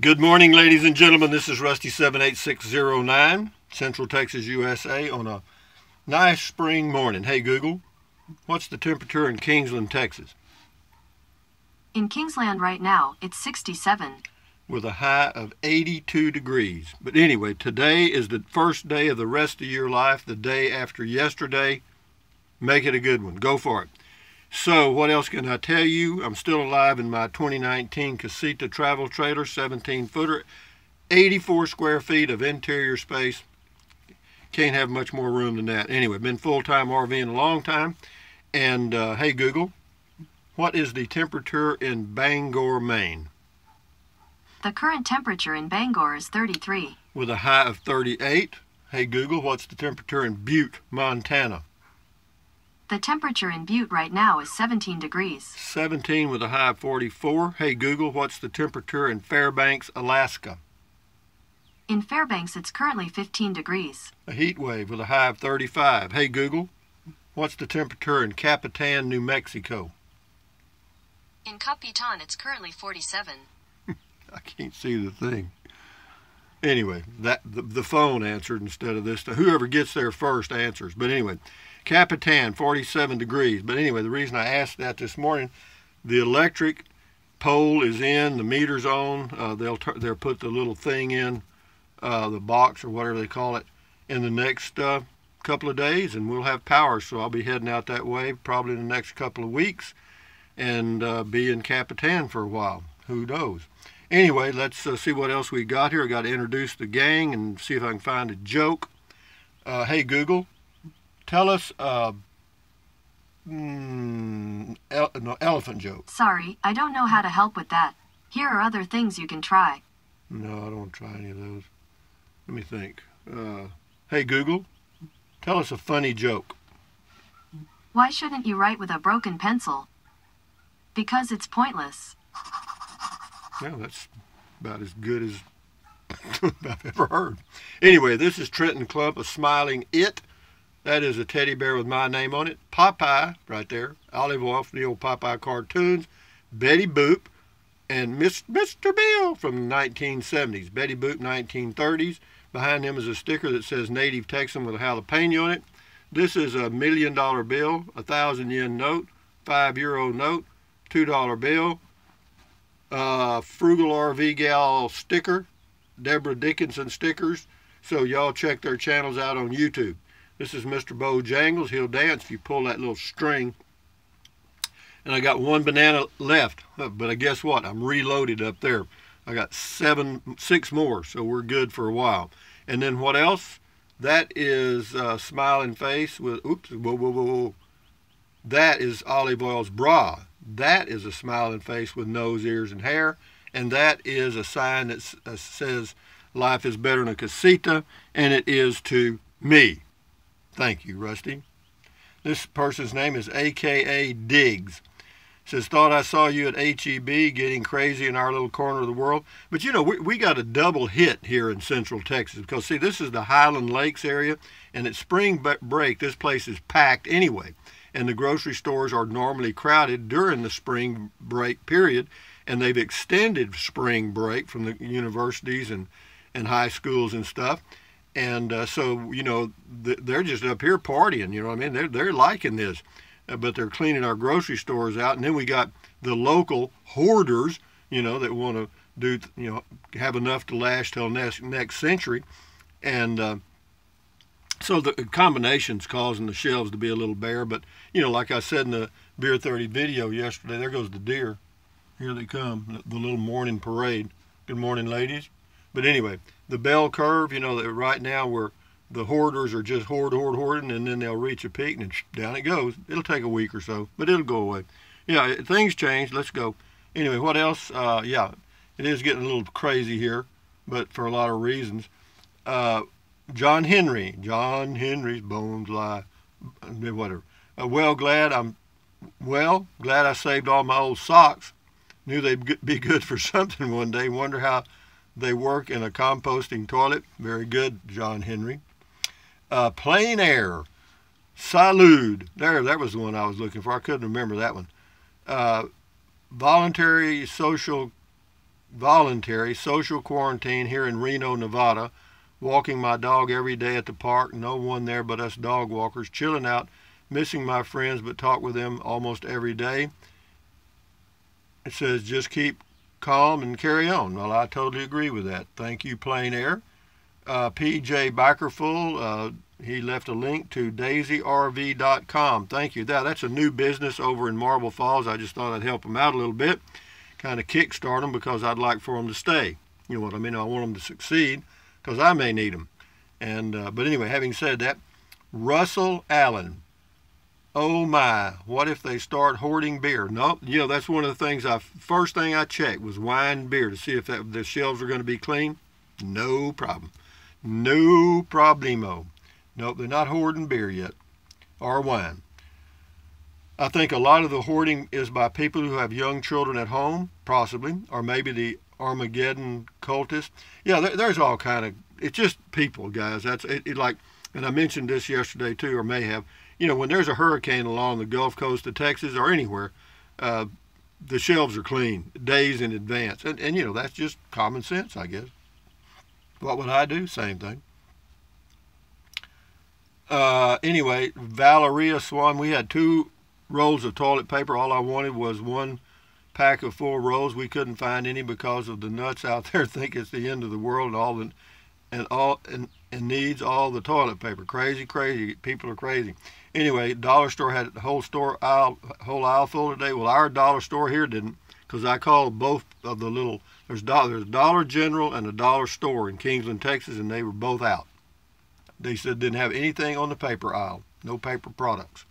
Good morning, ladies and gentlemen. This is Rusty 78609, Central Texas, USA, on a nice spring morning. Hey, Google, what's the temperature in Kingsland, Texas? In Kingsland right now, it's 67. With a high of 82 degrees. But anyway, today is the first day of the rest of your life, the day after yesterday. Make it a good one. Go for it. So what else can I tell you? I'm still alive in my 2019 Casita travel trailer, 17-footer, 84 square feet of interior space. Can't have much more room than that. Anyway, been full-time RVing a long time. And hey, Google, what is the temperature in Bangor, Maine? The current temperature in Bangor is 33. With a high of 38. Hey, Google, what's the temperature in Butte, Montana? The temperature in Butte right now is 17 degrees. 17 with a high of 44. Hey, Google, what's the temperature in Fairbanks, Alaska? In Fairbanks, it's currently 15 degrees. A heat wave with a high of 35. Hey, Google, what's the temperature in Capitan, New Mexico? In Capitan, it's currently 47. I can't see the thing. Anyway, the phone answered instead of this. Whoever gets there first answers. But anyway, Capitan, 47 degrees. But anyway, the reason I asked that this morning, the electric pole is in, the meter's on. They'll put the little thing in, the box or whatever they call it, in the next couple of days, and we'll have power. So I'll be heading out that way probably in the next couple of weeks and be in Capitan for a while. Who knows? Anyway, let's see what else we got here. I got to introduce the gang and see if I can find a joke. Hey, Google, tell us elephant joke. Sorry, I don't know how to help with that. Here are other things you can try. No, I don't want to try any of those. Let me think. Hey, Google, tell us a funny joke. Why shouldn't you write with a broken pencil? Because it's pointless. Yeah, that's about as good as I've ever heard. Anyway, this is Trenton Clump, a smiling it. That is a teddy bear with my name on it. Popeye, right there. Olive oil from the old Popeye cartoons. Betty Boop and Mr. Bill from the 1970s. Betty Boop, 1930s. Behind him is a sticker that says Native Texan with a jalapeno on it. This is a $1 million bill, 1,000 yen note, €5 note, $2 bill. Frugal RV Gal sticker, Deborah Dickinson stickers. So y'all check their channels out on YouTube. This is Mr. Bojangles. He'll dance if you pull that little string. And I got one banana left, but guess what? I'm reloaded up there. I got 6 more, so we're good for a while. And then what else? That is smiling face with, oops, whoa. That is olive oil's bra. That is a smiling face with nose, ears, and hair. And that is a sign that says life is better than a casita, and it is to me. Thank you, Rusty. This person's name is AKA Diggs. Says, thought I saw you at HEB getting crazy in our little corner of the world. But you know, we got a double hit here in Central Texas because, see, this is the Highland Lakes area, and at spring break, this place is packed anyway. And the grocery stores are normally crowded during the spring break period, and they've extended spring break from the universities and high schools and stuff. And so, you know, they're just up here partying, you know what I mean? They're liking this, but they're cleaning our grocery stores out. And then we got the local hoarders, you know, that want to do, you know, have enough to last till next century. And so the combination's causing the shelves to be a little bare. But, you know, like I said in the Beer 30 video yesterday, there goes the deer. Here they come, the little morning parade. Good morning, ladies. But anyway, the bell curve, you know, that right now where the hoarders are just hoarding, and then they'll reach a peak, and down it goes. It'll take a week or so, but it'll go away. Yeah, things change. Let's go. Anyway, what else? Yeah, it is getting a little crazy here, but for a lot of reasons. John Henry's bones lie, whatever. Glad I saved all my old socks. Knew they'd be good for something one day. Wonder how they work in a composting toilet. Very good, John Henry. Plain air. Salud. That was the one I was looking for. I couldn't remember that one. Voluntary social voluntary social quarantine here in Reno, Nevada. Walking my dog every day at the park. No one there but us dog walkers. Chilling out. Missing my friends, but talk with them almost every day. It says just keep calm and carry on. Well, I totally agree with that. Thank you, Plain Air. PJ Bickerful, he left a link to daisyrv.com. Thank you. That's a new business over in Marble Falls. I just thought I'd help them out a little bit, kind of kickstart them, because I'd like for them to stay. You know what I mean? I want them to succeed because I may need them. And but anyway, having said that, Russell Allen. Oh my, what if they start hoarding beer? No, you know, that's one of the things first thing I checked was wine and beer to see if the shelves are going to be clean. No problem. No problemo. Nope, they're not hoarding beer yet, or wine. I think a lot of the hoarding is by people who have young children at home, possibly, or maybe the Armageddon cultists. Yeah, there's all kind of, it's just people, guys. That's it, like, and I mentioned this yesterday too, or may have. You know, when there's a hurricane along the Gulf Coast of Texas or anywhere, the shelves are clean days in advance. And you know, that's just common sense, I guess. What would I do? Same thing. Anyway, Valeria Swan, we had 2 rolls of toilet paper. All I wanted was 1 pack of 4 rolls. We couldn't find any because of the nuts out there think it's the end of the world and needs all the toilet paper. Crazy. People are crazy. Anyway, dollar store had the whole aisle full today. Well, our dollar store here didn't, because I called both of the little, there's Dollar General and a dollar store in Kingsland, Texas, and they were both out. They said didn't have anything on the paper aisle, no paper products.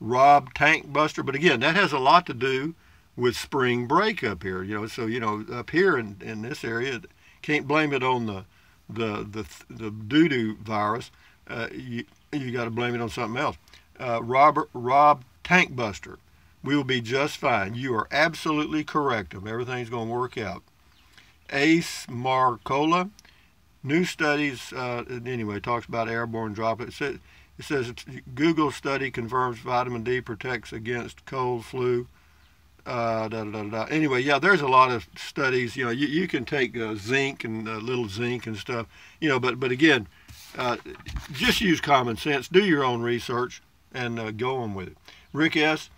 Rob Tank Buster, but again, that has a lot to do with spring break up here. You know, so you know, up here in this area, can't blame it on the doo-doo virus. You got to blame it on something else. Rob Tankbuster, we will be just fine. You are absolutely correct. Everything's going to work out. Ace Marcola, new studies, anyway, talks about airborne droplets. It says Google study confirms vitamin D protects against cold, flu. Anyway, yeah, there's a lot of studies. You know, you can take zinc and little zinc and stuff. You know, but again, just use common sense. Do your own research and go on with it. Rick S.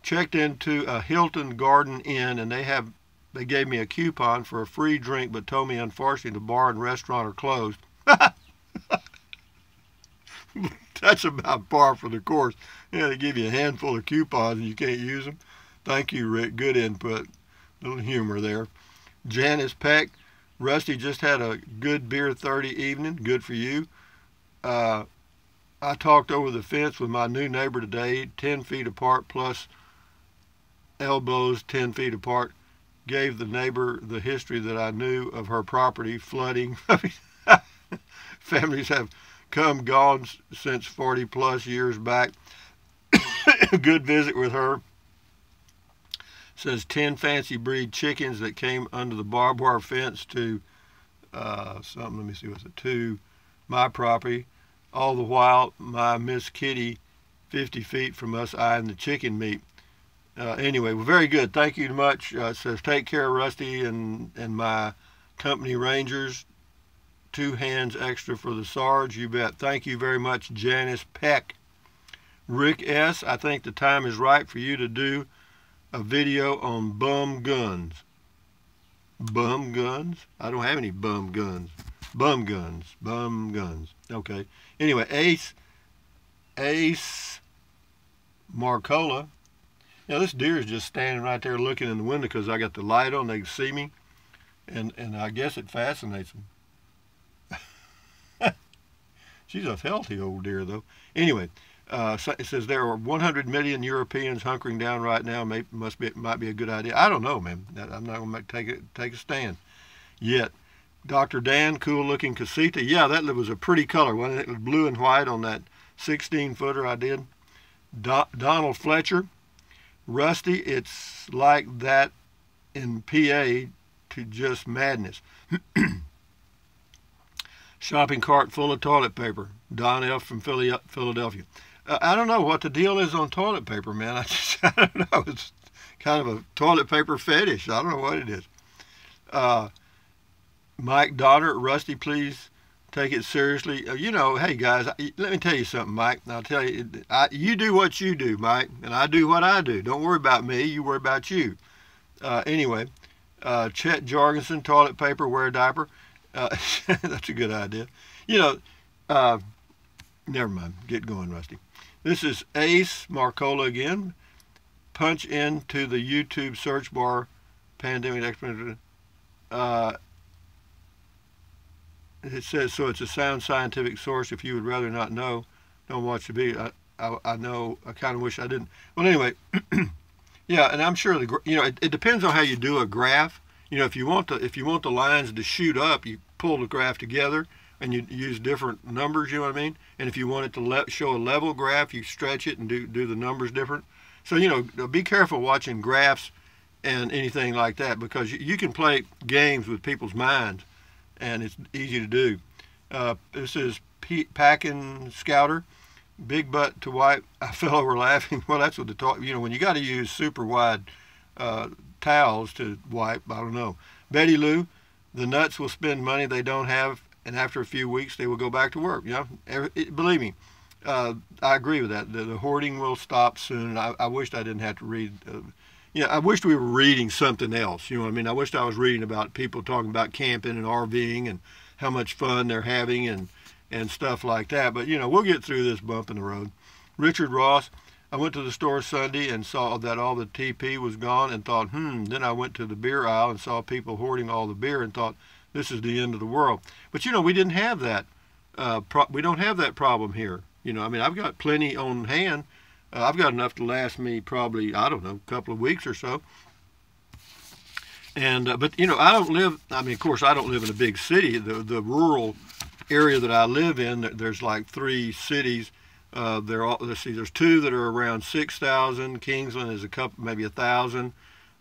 checked into a Hilton Garden Inn, and they gave me a coupon for a free drink, but told me unfortunately the bar and restaurant are closed. That's about par for the course. Yeah, they give you a handful of coupons and you can't use them. Thank you, Rick. Good input. Little humor there. Janice Peck, Rusty just had a good beer 30 evening. Good for you. I talked over the fence with my new neighbor today, 10 feet apart plus elbows 10 feet apart. Gave the neighbor the history that I knew of her property, flooding. Families have gone since 40 plus years back. Good visit with her. Says 10 fancy breed chickens that came under the barbed wire fence to let me see, what's it, to my property. All the while, my Miss Kitty 50 feet from us eyeing the chicken meat. Anyway, well, very good. Thank you much. It says, take care, Rusty, and my company rangers. 2 hands extra for the Sarge. You bet. Thank you very much, Janice Peck. Rick S., I think the time is right for you to do a video on bum guns. Bum guns? I don't have any bum guns. Bum guns. Bum guns. Okay. Anyway, Ace Marcola. You know, this deer is just standing right there looking in the window because I got the light on. They can see me. And I guess it fascinates them. She's a healthy old deer, though. Anyway, it says there are 100 million Europeans hunkering down right now. Might be a good idea. I don't know, man. I'm not going to take a stand yet. Dr. Dan, cool-looking casita. Yeah, that was a pretty color, wasn't it? It was blue and white on that 16-footer I did. Donald Fletcher. Rusty, it's like that in PA to just madness. Shopping cart full of toilet paper. Don F. from Philadelphia. I don't know what the deal is on toilet paper, man. I don't know. It's kind of a toilet paper fetish. I don't know what it is. Mike Donner, Rusty, please take it seriously. You know, hey guys, let me tell you something, Mike. I'll tell you, you do what you do, Mike, and I do what I do. Don't worry about me. You worry about you. Anyway, Chet Jorgensen, toilet paper, wear a diaper. That's a good idea. You know, never mind. Get going, Rusty. This is Ace Marcola again. Punch into the YouTube search bar, pandemic expert. It says, so it's a sound scientific source. If you would rather not know, don't watch the video. I know, I kind of wish I didn't. Well, anyway, yeah, and I'm sure it depends on how you do a graph. You know, if you want the lines to shoot up, you pull the graph together and you use different numbers. You know what I mean? And if you want it to show a level graph, you stretch it and do the numbers different. So you know, be careful watching graphs and anything like that, because you can play games with people's minds, and it's easy to do. This is Packing Scouter. Big butt to wipe. I fell over laughing. Well, that's what the talk. You know, when you got to use super wide towels to wipe. I don't know. Betty Lou, the nuts will spend money they don't have, and after a few weeks they will go back to work. You know, believe me, I agree with that. The hoarding will stop soon. I wished I didn't have to read. You know, I wished we were reading something else. You know what I mean? I wished I was reading about people talking about camping and RVing and how much fun they're having and stuff like that. But, you know, we'll get through this bump in the road. Richard Ross, I went to the store Sunday and saw that all the TP was gone and thought, Then I went to the beer aisle and saw people hoarding all the beer and thought, this is the end of the world. But, you know, we didn't have that. We don't have that problem here. You know, I mean, I've got plenty on hand. I've got enough to last me probably, I don't know, a couple of weeks or so. And but you know, I don't live. I mean, of course, I don't live in a big city. The rural area that I live in, there's like 3 cities. Let's see, there's 2 that are around 6,000. Kingsland is a couple, maybe 1,000.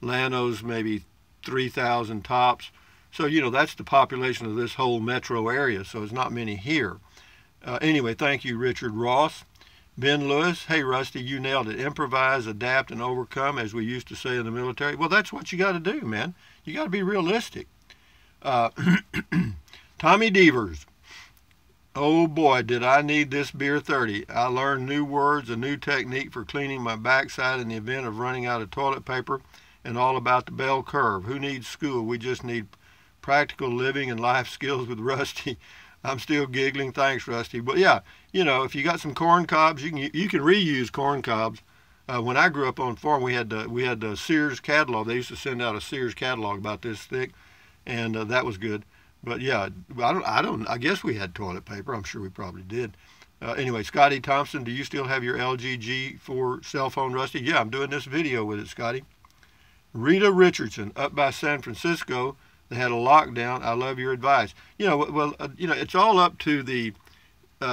Llano's maybe 3,000 tops. So you know, that's the population of this whole metro area. So it's not many here. Anyway, thank you, Richard Ross. Ben Lewis, hey Rusty, you nailed it. Improvise, adapt, and overcome, as we used to say in the military. Well, that's what you got to do, man. You got to be realistic. Tommy Devers, oh boy, did I need this beer 30. I learned new words, a new technique for cleaning my backside in the event of running out of toilet paper, and all about the bell curve. Who needs school? We just need practical living and life skills with Rusty. I'm still giggling. Thanks, Rusty. But yeah, you know, if you got some corn cobs, you can reuse corn cobs. When I grew up on farm, we had the Sears catalog. They used to send out a Sears catalog about this thick, and that was good. But yeah, I guess we had toilet paper. I'm sure we probably did. Anyway, Scotty Thompson, do you still have your LG G4 cell phone, Rusty? Yeah, I'm doing this video with it, Scotty. Rita Richardson, up by San Francisco. They had a lockdown. I love your advice. You know, well, you know, it's all up to the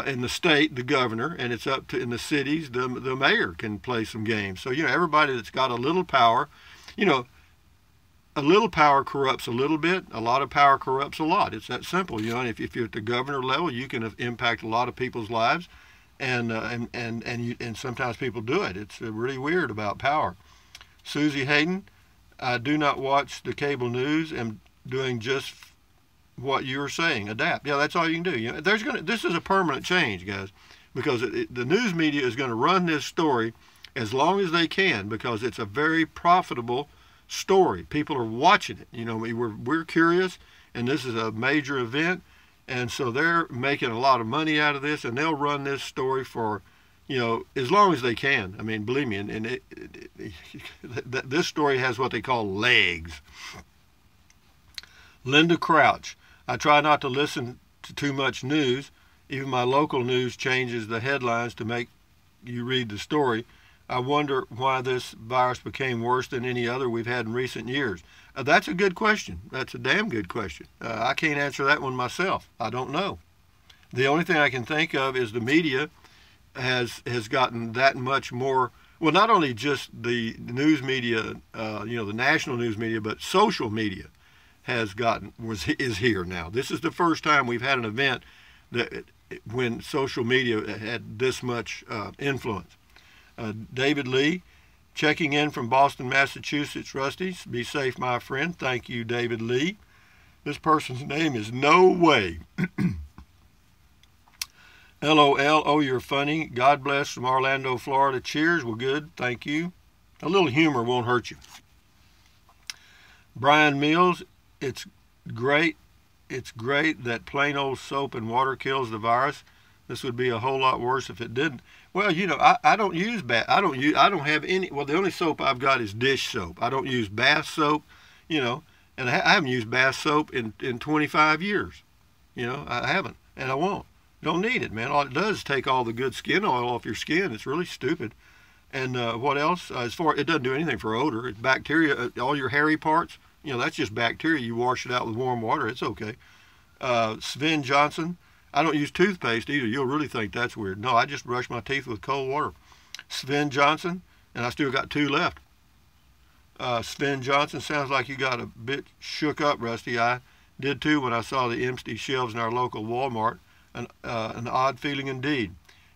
in the state, the governor, and it's up to in the cities, the mayor can play some games. So you know, everybody that's got a little power, you know, a little power corrupts a little bit. A lot of power corrupts a lot. It's that simple. You know, and if you're at the governor level, you can impact a lot of people's lives, and sometimes people do it. It's really weird about power. Susie Hayden, I do not watch the cable news and doing just what you're saying. Adapt. Yeah, that's all you can do. You know, this is a permanent change, guys, because the news media is going to run this story as long as they can, because it's a very profitable story. People are watching it. You know, we're curious, and this is a major event, and so they're making a lot of money out of this, and they'll run this story for, you know, as long as they can. I mean, believe me, and this story has what they call legs. Linda Crouch, I try not to listen to too much news. Even my local news changes the headlines to make you read the story. I wonder why this virus became worse than any other we've had in recent years. That's a good question. That's a damn good question. I can't answer that one myself. I don't know. The only thing I can think of is the media has gotten that much more. Well, not only just the news media, you know, the national news media, but social media is here now. This is the first time we've had an event that when social media had this much influence. David Lee, checking in from Boston, Massachusetts. Rusty, be safe, my friend. Thank you, David Lee. This person's name is No Way. LOL, oh, you're funny. God bless from Orlando, Florida. Cheers. Well, good. Thank you. A little humor won't hurt you. Brian Mills, it's great. It's great that plain old soap and water kills the virus. This would be a whole lot worse if it didn't. Well, you know, I don't use bath. I don't have any. Well, the only soap I've got is dish soap. I don't use bath soap, you know, and I haven't used bath soap in 25 years. You know, I haven't, and I won't. Don't need it, man. All it does is take all the good skin oil off your skin. It's really stupid. And what else? It doesn't do anything for odor. It's bacteria. All your hairy parts, you know, that's just bacteria. You wash it out with warm water. It's okay. Sven Johnson. I don't use toothpaste either. You'll really think that's weird. No, I just brush my teeth with cold water. Sven Johnson, and I still got 2 left. Sven Johnson, sounds like you got a bit shook up, Rusty. I did too when I saw the empty shelves in our local Walmart. An odd feeling indeed.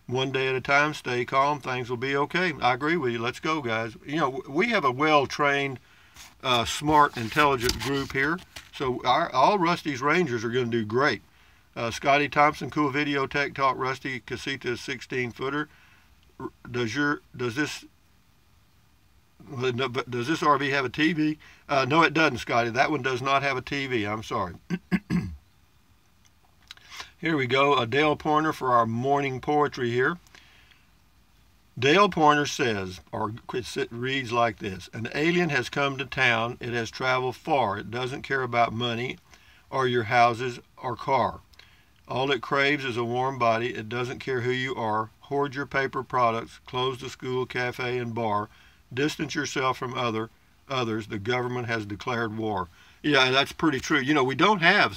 One day at a time, stay calm, things will be okay. I agree with you. Let's go, guys. You know, we have a well-trained, smart, intelligent group here. So all Rusty's Rangers are going to do great. Scotty Thompson, cool video, tech talk, Rusty, Casita 16-footer. Does this RV have a TV? No, it doesn't, Scotty. That one does not have a TV. I'm sorry. Here we go. Dale Pointer for our morning poetry here. Dale Pointer says, or it reads like this: an alien has come to town. It has traveled far. It doesn't care about money or your houses or car. All it craves is a warm body. It doesn't care who you are. Hoard your paper products. Close the school, cafe, and bar. Distance yourself from others. The government has declared war. Yeah, that's pretty true. You know, we don't have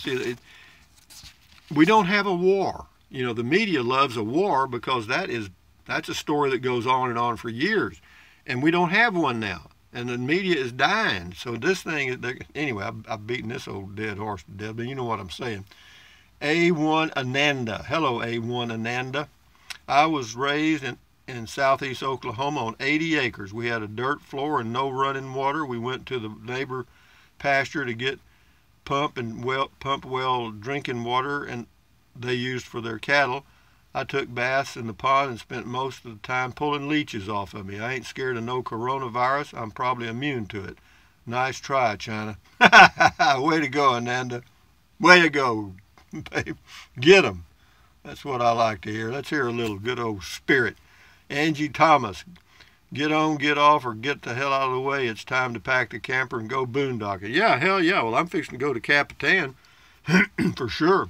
a war. You know, the media loves a war because that's a story that goes on and on for years. And we don't have one now. And the media is dying. So this thing, anyway, I've beaten this old dead horse to death, but you know what I'm saying. A1 Ananda. Hello, A1 Ananda. I was raised in southeast Oklahoma on 80 acres. We had a dirt floor and no running water. We went to the neighbor pasture to get pump well drinking water and they used for their cattle. I took baths in the pond and spent most of the time pulling leeches off of me. I ain't scared of no coronavirus. I'm probably immune to it. Nice try, China. Way to go, Ananda. Way to go, babe. Get 'em. That's what I like to hear. Let's hear a little good old spirit. Angie Thomas. Get on, get off, or get the hell out of the way. It's time to pack the camper and go boondocking. Yeah, hell yeah. Well, I'm fixing to go to Capitan for sure.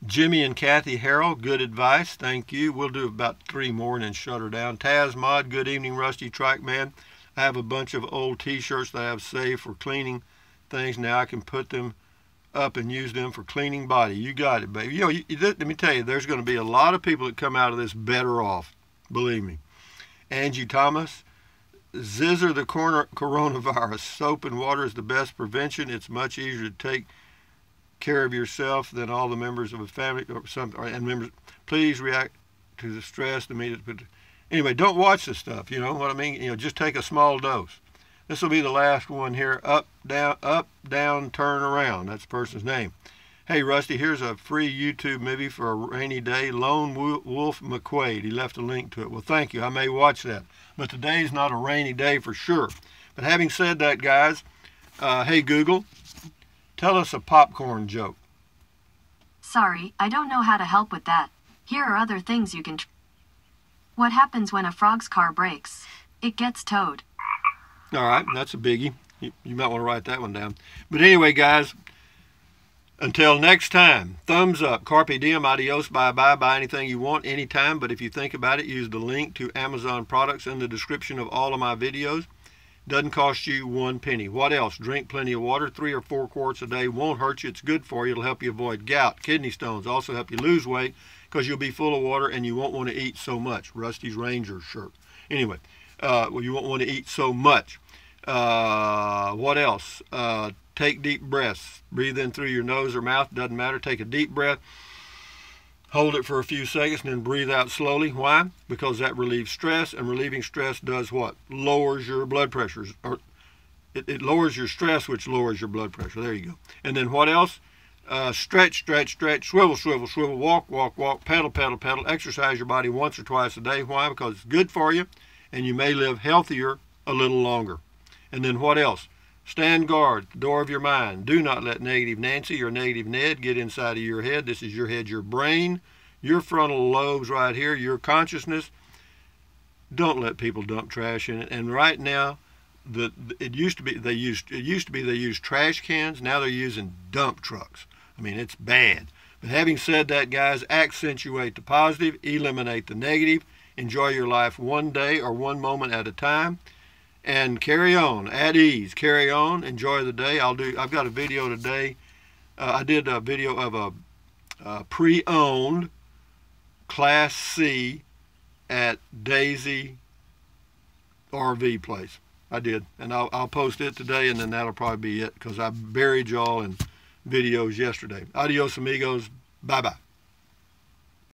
Jimmy and Kathy Harrell, good advice. Thank you. We'll do about 3 more and then shut her down. Taz Mod, good evening, Rusty Trackman. I have a bunch of old T-shirts that I have saved for cleaning things. Now I can put them up and use them for cleaning body. You got it, baby. You know, let me tell you, there's going to be a lot of people that come out of this better off. Believe me. Angie Thomas, Zizzer the coronavirus. Soap and water is the best prevention. It's much easier to take care of yourself than all the members of a family and members. Please react to the stress immediately. Anyway, don't watch this stuff. You know what I mean? You know, just take a small dose. This will be the last one here. Up, down, turn around. That's the person's name. Hey, Rusty, here's a free YouTube movie for a rainy day. Lone Wolf McQuaid. He left a link to it. Well, thank you. I may watch that. But today's not a rainy day for sure. But having said that, guys, hey, Google, tell us a popcorn joke. Sorry, I don't know how to help with that. Here are other things you can try. What happens when a frog's car breaks? It gets towed. All right, that's a biggie. You might want to write that one down. But anyway, guys, until next time, thumbs up, carpe diem, adios, bye-bye, buy anything you want, anytime. But if you think about it, use the link to Amazon products in the description of all of my videos. Doesn't cost you 1 penny. What else? Drink plenty of water. 3 or 4 quarts a day won't hurt you. It's good for you. It'll help you avoid gout, kidney stones. Also help you lose weight because you'll be full of water and you won't want to eat so much. Rusty's Ranger shirt. Anyway, well, you won't want to eat so much. What else? Take deep breaths. Breathe in through your nose or mouth. Doesn't matter. Take a deep breath. Hold it for a few seconds and then breathe out slowly. Why? Because that relieves stress, and relieving stress does what? Lowers your blood pressures. Or it lowers your stress, which lowers your blood pressure. There you go. And then what else? Stretch, stretch, stretch, swivel, swivel, swivel, walk, walk, walk, pedal, pedal, pedal. Exercise your body once or twice a day. Why? Because it's good for you, and you may live healthier a little longer. And then what else? Stand guard at the door of your mind. Do not let negative Nancy or negative Ned get inside of your head. This is your head, your brain, your frontal lobes right here, your consciousness. Don't let people dump trash in it. And right now, it used to be they used trash cans. Now they're using dump trucks. I mean, it's bad. But having said that, guys, accentuate the positive, eliminate the negative, enjoy your life one day or one moment at a time, and carry on at ease. Carry on, enjoy the day. I've got a video today. I did a video of a pre-owned Class C at Daisy RV place. I did, and I'll post it today, and then that'll probably be it, because I buried y'all in videos yesterday. Adios, amigos. Bye-bye.